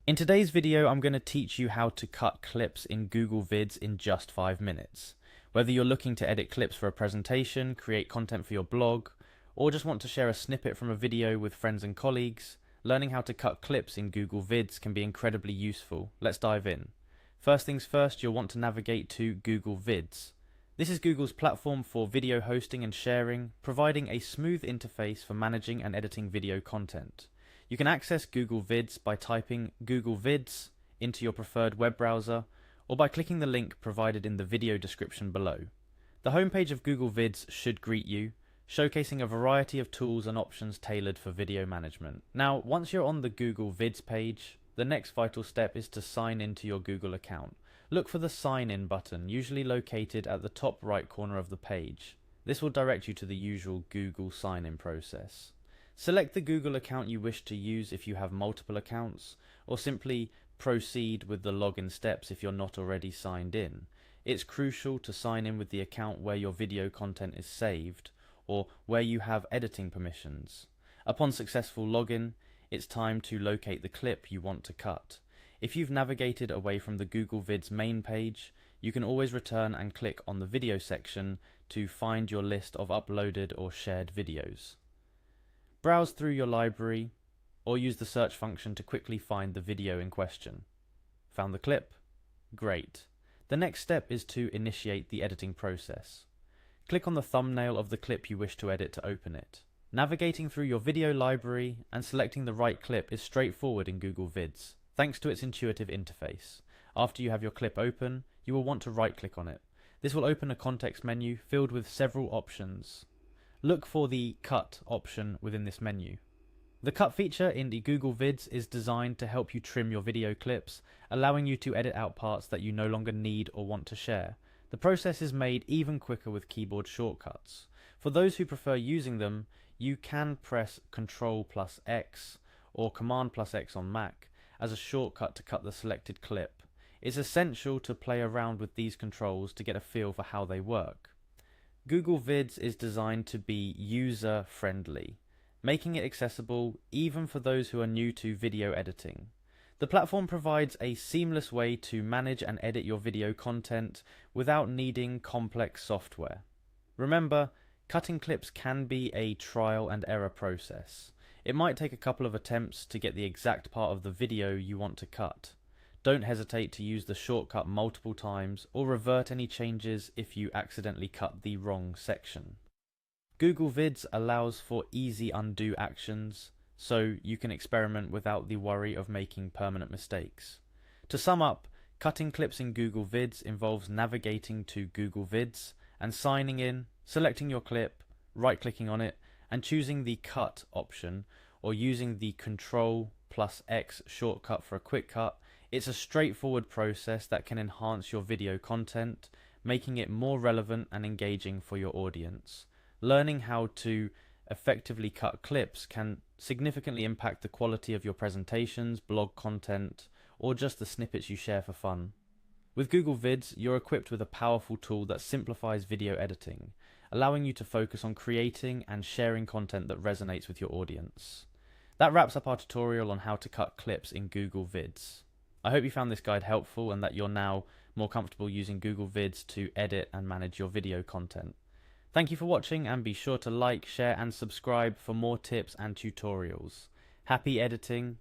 In today's video, I'm going to teach you how to cut clips in Google Vids in just 5 minutes. Whether you're looking to edit clips for a presentation, create content for your blog, or just want to share a snippet from a video with friends and colleagues, learning how to cut clips in Google Vids can be incredibly useful. Let's dive in. First things first, you'll want to navigate to Google Vids. This is Google's platform for video hosting and sharing, providing a smooth interface for managing and editing video content. You can access Google Vids by typing Google Vids into your preferred web browser or by clicking the link provided in the video description below. The homepage of Google Vids should greet you, showcasing a variety of tools and options tailored for video management. Now, once you're on the Google Vids page, the next vital step is to sign into your Google account. Look for the Sign In button, usually located at the top right corner of the page. This will direct you to the usual Google sign-in process. Select the Google account you wish to use if you have multiple accounts, or simply proceed with the login steps if you're not already signed in. It's crucial to sign in with the account where your video content is saved, or where you have editing permissions. Upon successful login, it's time to locate the clip you want to cut. If you've navigated away from the Google Vids main page, you can always return and click on the video section to find your list of uploaded or shared videos. Browse through your library, or use the search function to quickly find the video in question. Found the clip? Great. The next step is to initiate the editing process. Click on the thumbnail of the clip you wish to edit to open it. Navigating through your video library and selecting the right clip is straightforward in Google Vids, thanks to its intuitive interface. After you have your clip open, you will want to right-click on it. This will open a context menu filled with several options. Look for the Cut option within this menu. The Cut feature in the Google Vids is designed to help you trim your video clips, allowing you to edit out parts that you no longer need or want to share. The process is made even quicker with keyboard shortcuts. For those who prefer using them, you can press Ctrl+X or Command+X on Mac as a shortcut to cut the selected clip. It's essential to play around with these controls to get a feel for how they work. Google Vids is designed to be user-friendly, making it accessible even for those who are new to video editing. The platform provides a seamless way to manage and edit your video content without needing complex software. Remember, cutting clips can be a trial and error process. It might take a couple of attempts to get the exact part of the video you want to cut. Don't hesitate to use the shortcut multiple times or revert any changes if you accidentally cut the wrong section. Google Vids allows for easy undo actions, so you can experiment without the worry of making permanent mistakes. To sum up, cutting clips in Google Vids involves navigating to Google Vids and signing in, selecting your clip, right-clicking on it, and choosing the Cut option, or using the Ctrl+X shortcut for a quick cut. It's a straightforward process that can enhance your video content, making it more relevant and engaging for your audience. Learning how to effectively cut clips can significantly impact the quality of your presentations, blog content, or just the snippets you share for fun. With Google Vids, you're equipped with a powerful tool that simplifies video editing, allowing you to focus on creating and sharing content that resonates with your audience. That wraps up our tutorial on how to cut clips in Google Vids. I hope you found this guide helpful and that you're now more comfortable using Google Vids to edit and manage your video content. Thank you for watching, and be sure to like, share and subscribe for more tips and tutorials. Happy editing!